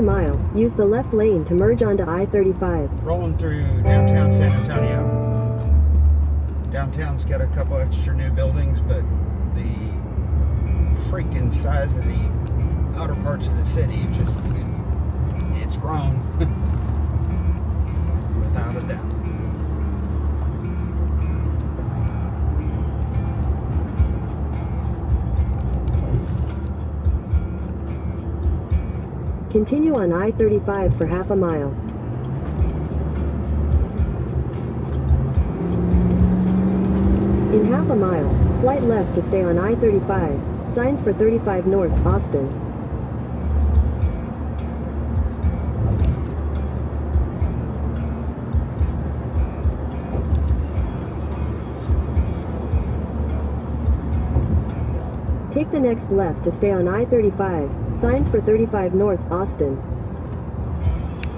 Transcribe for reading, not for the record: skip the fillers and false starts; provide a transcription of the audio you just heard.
mile, use the left lane to merge onto I-35. Rolling through downtown San Antonio. Downtown's got a couple extra new buildings, but the freaking size of the outer parts of the city, it's grown. Without a doubt. Continue on I-35 for half a mile. In half a mile, slight left to stay on I-35. Signs for 35 North, Austin. Take the next left to stay on I-35. Signs for 35 North, Austin.